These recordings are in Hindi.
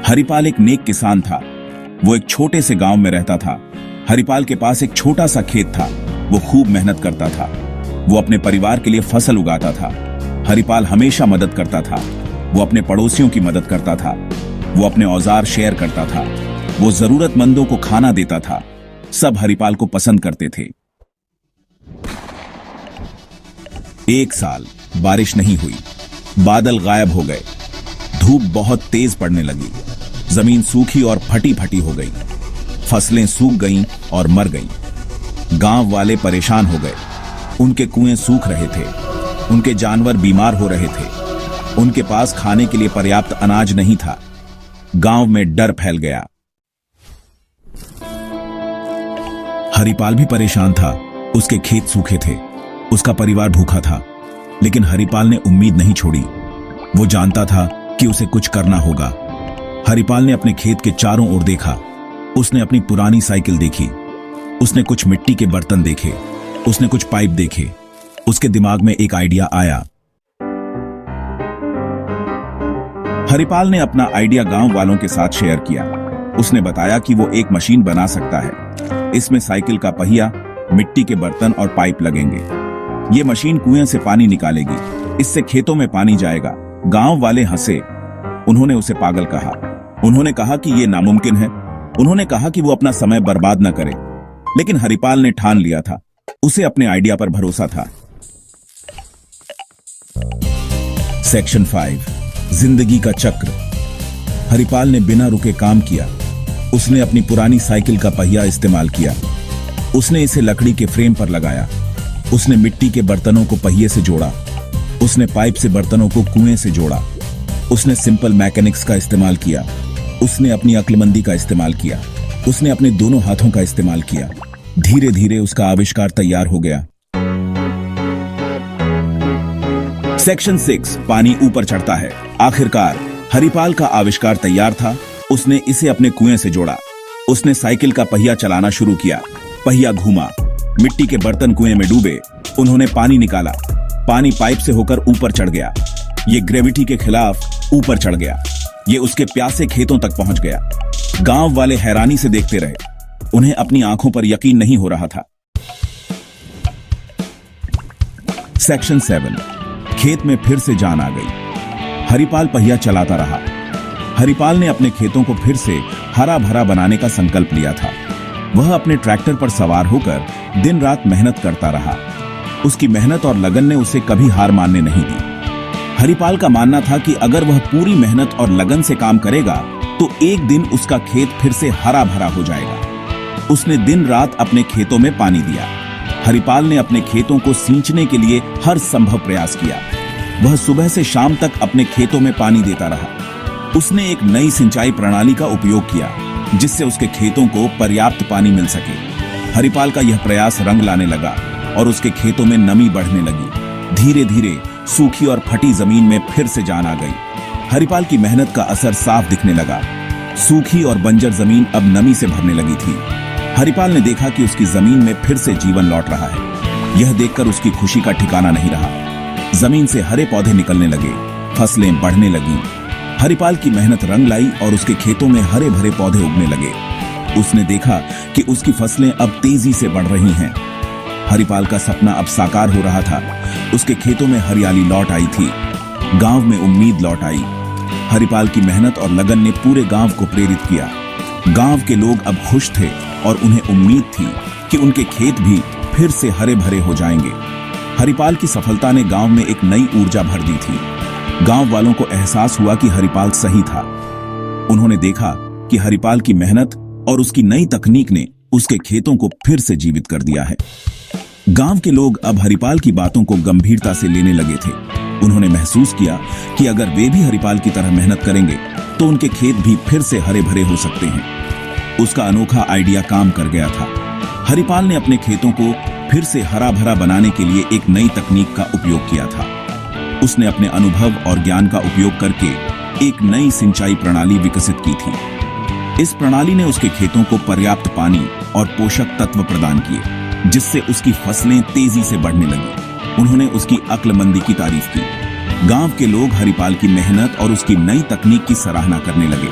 हरिपाल एक नेक किसान था। वो एक छोटे से गांव में रहता था। हरिपाल के पास एक छोटा सा खेत था। वो खूब मेहनत करता था। वो अपने परिवार के लिए फसल उगाता था। हरिपाल हमेशा मदद करता था। वो अपने पड़ोसियों की मदद करता था। वो अपने औजार शेयर करता था। वो जरूरतमंदों को खाना देता था। सब हरिपाल को पसंद करते थे। एक साल बारिश नहीं हुई। बादल गायब हो गए। धूप बहुत तेज पड़ने लगी। जमीन सूखी और फटी फटी हो गई। फसलें सूख गईं और मर गईं। गांव वाले परेशान हो गए। उनके कुएं सूख रहे थे। उनके जानवर बीमार हो रहे थे। उनके पास खाने के लिए पर्याप्त अनाज नहीं था। गांव में डर फैल गया। हरिपाल भी परेशान था। उसके खेत सूखे थे। उसका परिवार भूखा था। लेकिन हरिपाल ने उम्मीद नहीं छोड़ी। वो जानता था कि उसे कुछ करना होगा। हरिपाल ने अपने खेत के चारों ओर देखा। उसने अपनी पुरानी साइकिल देखी। उसने कुछ मिट्टी के बर्तन देखे। उसने कुछ पाइप देखे। उसके दिमाग में एक आइडिया आया। हरिपाल ने अपना आइडिया गांव वालों के साथ शेयर किया। उसने बताया कि वो एक मशीन बना सकता है। इसमें साइकिल का पहिया, मिट्टी के बर्तन और पाइप लगेंगे। ये मशीन कुएं से पानी निकालेगी। इससे खेतों में पानी जाएगा। गांव वाले हंसे। उन्होंने उसे पागल कहा। उन्होंने कहा कि यह नामुमकिन है। उन्होंने कहा कि वो अपना समय बर्बाद न करे। लेकिन हरिपाल ने ठान लिया था। उसे अपने आइडिया पर भरोसा था। सेक्शन 5, जिंदगी का चक्र। हरिपाल ने बिना रुके काम किया। उसने अपनी पुरानी साइकिल का पहिया इस्तेमाल किया। उसने इसे लकड़ी के फ्रेम पर लगाया। उसने मिट्टी के बर्तनों को पहिए से जोड़ा। उसने पाइप से बर्तनों को कुएं से जोड़ा। उसने सिंपल मैकेनिक्स का इस्तेमाल किया। उसने अपनी अक्लमंदी का इस्तेमाल किया। उसने अपने दोनों हाथों का इस्तेमाल किया। धीरे धीरे उसका आविष्कार तैयार हो गया। सेक्शन 6, पानी ऊपर चढ़ता है। आखिरकार हरिपाल का आविष्कार तैयार था। उसने इसे अपने कुएं से जोड़ा। उसने साइकिल का पहिया चलाना शुरू किया। पहिया घूमा। मिट्टी के बर्तन कुएं में डूबे। उन्होंने पानी निकाला। पानी पाइप से होकर ऊपर चढ़ गया। ये ग्रेविटी के खिलाफ ऊपर चढ़ गया। ये उसके प्यासे खेतों तक पहुंच गया। गांव वाले हैरानी से देखते रहे। उन्हें अपनी आंखों पर यकीन नहीं हो रहा था। सेक्शन 7, खेत में फिर से जान आ गई। हरिपाल पहिया चलाता रहा। हरिपाल ने अपने खेतों को फिर से हरा भरा बनाने का संकल्प लिया था। वह अपने ट्रैक्टर पर सवार होकर दिन रात मेहनत करता रहा। उसकी मेहनत और लगन ने उसे कभी हार मानने नहीं दी। हरिपाल का मानना था कि अगर वह पूरी मेहनत और लगन से काम करेगा तो एक दिन उसका खेत फिर से हरा भरा हो जाएगा। उसने दिन रात अपने खेतों में पानी दिया। हरिपाल ने अपने खेतों को सींचने के लिए हर संभव प्रयास किया। वह सुबह से शाम तक अपने खेतों में पानी देता रहा। उसने एक नई सिंचाई प्रणाली का उपयोग किया जिससे उसके खेतों को पर्याप्त पानी मिल सके। हरिपाल का यह प्रयास रंग लाने लगा और उसके खेतों में नमी बढ़ने लगी। धीरे धीरे सूखी और फटी जमीन में फिर से जान आ गई। हरिपाल की मेहनत का असर साफ दिखने लगा। सूखी और बंजर जमीन अब नमी से भरने लगी थी। हरिपाल ने देखा कि उसकी जमीन में फिर से जीवन लौट रहा है। यह देखकर उसकी खुशी का ठिकाना नहीं रहा। जमीन से हरे पौधे निकलने लगे। फसलें बढ़ने लगीं। हरिपाल की मेहनत रंग लाई और उसके खेतों में हरे भरे पौधे उगने लगे। उसने देखा कि उसकी फसलें अब तेजी से बढ़ रही हैं। हरिपाल का सपना अब साकार हो रहा था। उसके खेतों में हरियाली लौट आई थी। गांव में उम्मीद लौट आई। हरिपाल की मेहनत और लगन ने पूरे गांव को प्रेरित किया। गांव के लोग अब खुश थे और उन्हें उम्मीद थी कि उनके खेत भी फिर से हरे भरे हो जाएंगे। हरिपाल की सफलता ने गांव में एक नई ऊर्जा भर दी थी। गांव वालों को एहसास हुआ कि हरिपाल सही था। उन्होंने देखा कि हरिपाल की मेहनत और उसकी नई तकनीक ने उसके खेतों को फिर से जीवित कर दिया है। गांव के लोग अब हरिपाल की बातों को गंभीरता से लेने लगे थे। उन्होंने महसूस किया कि अगर वे भी हरिपाल की तरह मेहनत करेंगे तो उनके खेत भी फिर से हरे भरे हो सकते हैं। उसका अनोखा आइडिया काम कर गया था। हरिपाल ने अपने खेतों को फिर से हरा भरा बनाने के लिए एक नई तकनीक का उपयोग किया था। उसने अपने अनुभव और ज्ञान का उपयोग करके एक नई सिंचाई प्रणाली विकसित की थी। इस प्रणाली ने उसके खेतों को पर्याप्त पानी और पोषक तत्व प्रदान किए जिससे उसकी फसलें तेजी से बढ़ने लगी। उन्होंने उसकी अक्लमंदी की तारीफ की। गांव के लोग हरिपाल की मेहनत और उसकी नई तकनीक की सराहना करने लगे।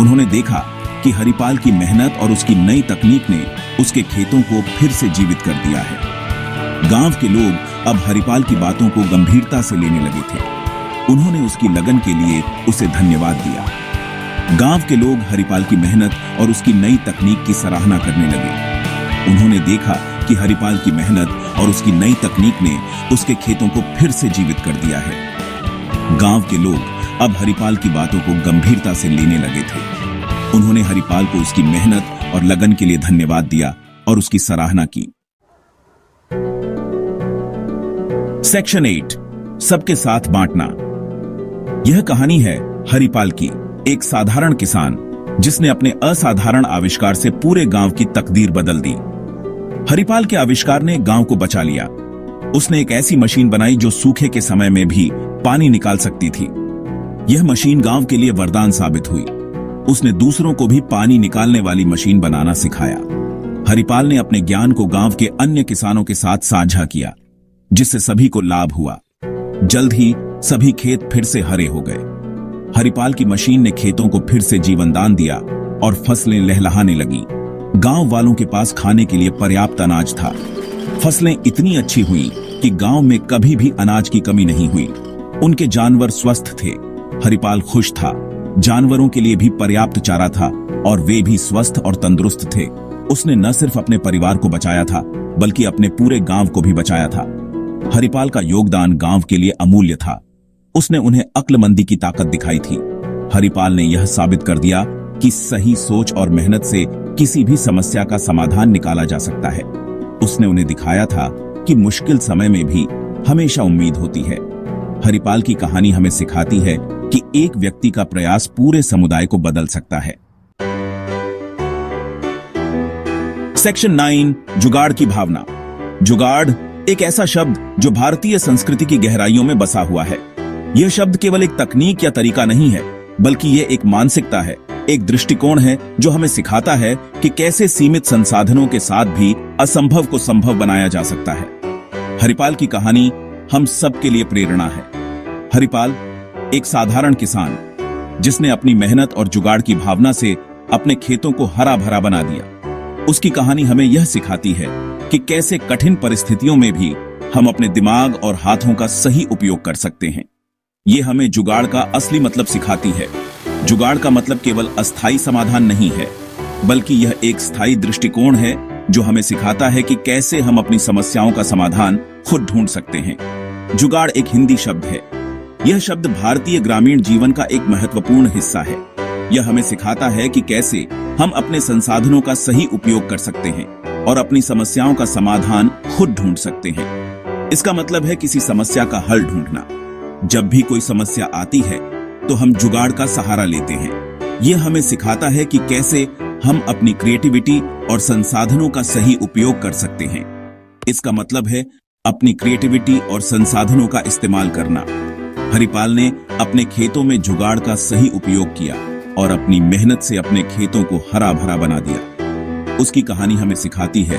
उन्होंने देखा कि हरिपाल की मेहनत और उसकी नई तकनीक ने उसके खेतों को फिर से जीवित कर दिया है। गांव के लोग अब हरिपाल की बातों को गंभीरता से लेने लगे थे। उन्होंने उसकी लगन के लिए उसे धन्यवाद दिया। गांव के लोग हरिपाल की मेहनत और उसकी नई तकनीक की सराहना करने लगे। उन्होंने देखा कि हरिपाल की मेहनत और उसकी नई तकनीक ने उसके खेतों को फिर से जीवित कर दिया है। गांव के लोग अब हरिपाल की बातों को गंभीरता से लेने लगे थे। उन्होंने हरिपाल को उसकी मेहनत और लगन के लिए धन्यवाद दिया और उसकी सराहना की। सेक्शन 8, सबके साथ बांटना। यह कहानी है हरिपाल की, एक साधारण किसान जिसने अपने असाधारण आविष्कार से पूरे गांव की तकदीर बदल दी। हरिपाल के आविष्कार ने गांव को बचा लिया। उसने एक ऐसी मशीन बनाई जो सूखे के समय में भी पानी निकाल सकती थी। यह मशीन गांव के लिए वरदान साबित हुई। उसने दूसरों को भी पानी निकालने वाली मशीन बनाना सिखाया। हरिपाल ने अपने ज्ञान को गांव के अन्य किसानों के साथ साझा किया, जिससे सभी को लाभ हुआ। जल्द ही सभी खेत फिर से हरे हो गए। हरिपाल की मशीन ने खेतों को फिर से जीवनदान दिया और फसलें लहलहाने लगीं। गांव वालों के पास खाने के लिए पर्याप्त अनाज था। फसलें इतनी अच्छी हुई कि गांव में कभी भी अनाज की कमी नहीं हुई। उनके जानवर स्वस्थ थे। हरिपाल खुश था। जानवरों के लिए भी पर्याप्त चारा था और वे भी स्वस्थ और तंदुरुस्त थे। उसने न सिर्फ अपने परिवार को बचाया था, बल्कि अपने पूरे गांव को भी बचाया था। हरिपाल का योगदान गांव के लिए अमूल्य था। उसने उन्हें अक्लमंदी की ताकत दिखाई थी। हरिपाल ने यह साबित कर दिया कि सही सोच और मेहनत से किसी भी समस्या का समाधान निकाला जा सकता है। उसने उन्हें दिखाया था कि मुश्किल समय में भी हमेशा उम्मीद होती है। हरिपाल की कहानी हमें सिखाती है कि एक व्यक्ति का प्रयास पूरे समुदाय को बदल सकता है। सेक्शन 9, जुगाड़ की भावना। जुगाड़ एक ऐसा शब्द जो भारतीय संस्कृति की गहराइयों में बसा हुआ है। यह शब्द केवल एक तकनीक या तरीका नहीं है, बल्कि यह एक मानसिकता है, एक दृष्टिकोण है जो हमें सिखाता है कि कैसे सीमित संसाधनों के साथ भी असंभव को संभव बनाया जा सकता है। हरिपाल की कहानी हम सबके लिए प्रेरणा है। हरिपाल एक साधारण किसान जिसने अपनी मेहनत और जुगाड़ की भावना से अपने खेतों को हरा भरा बना दिया। उसकी कहानी हमें यह सिखाती है कि कैसे कठिन परिस्थितियों में भी हम अपने दिमाग और हाथों का सही उपयोग कर सकते हैं। ये हमें जुगाड़ का असली मतलब सिखाती है। जुगाड़ का मतलब केवल अस्थायी समाधान नहीं है, बल्कि यह एक स्थायी दृष्टिकोण है जो हमें सिखाता है कि कैसे हम अपनी समस्याओं का समाधान खुद ढूंढ सकते हैं। जुगाड़ एक हिंदी शब्द है। यह शब्द भारतीय ग्रामीण जीवन का एक महत्वपूर्ण हिस्सा है। यह हमें सिखाता है कि कैसे हम अपने संसाधनों का सही उपयोग कर सकते हैं और अपनी समस्याओं का समाधान खुद ढूंढ सकते हैं। इसका मतलब है किसी समस्या का हल ढूंढना। जब भी कोई समस्या आती है तो हम जुगाड़ का सहारा लेते हैं। यह हमें सिखाता है कि कैसे हम अपनी क्रिएटिविटी और संसाधनों का सही उपयोग कर सकते हैं। इसका मतलब है अपनी क्रिएटिविटी और संसाधनों का इस्तेमाल करना। हरिपाल ने अपने खेतों में जुगाड़ का सही उपयोग किया और अपनी मेहनत से अपने खेतों को हरा भरा बना दिया। उसकी कहानी हमें सिखाती है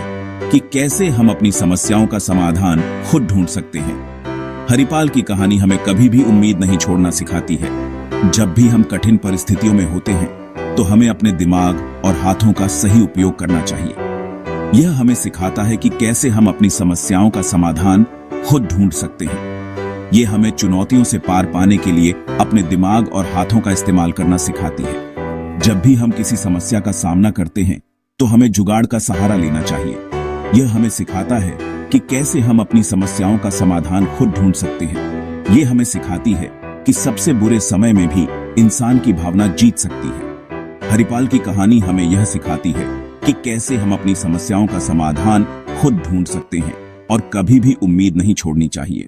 कि कैसे हम अपनी समस्याओं का समाधान खुद ढूंढ सकते हैं। हरिपाल की कहानी हमें कभी भी उम्मीद नहीं छोड़ना सिखाती है। जब भी हम कठिन परिस्थितियों में होते हैं तो हमें अपने दिमाग और हाथों का सही उपयोग करना चाहिए। यह हमें सिखाता है कि कैसे हम अपनी समस्याओं का समाधान खुद ढूंढ सकते हैं। यह हमें चुनौतियों से पार पाने के लिए अपने दिमाग और हाथों का इस्तेमाल करना सिखाती है। जब भी हम किसी समस्या का सामना करते हैं तो हमें जुगाड़ का सहारा लेना चाहिए। यह हमें सिखाता है कि कैसे हम अपनी समस्याओं का समाधान खुद ढूंढ सकते हैं। यह हमें सिखाती है कि सबसे बुरे समय में भी इंसान की भावना जीत सकती है। हरिपाल की कहानी हमें यह सिखाती है कि कैसे हम अपनी समस्याओं का समाधान खुद ढूंढ सकते हैं और कभी भी उम्मीद नहीं छोड़नी चाहिए।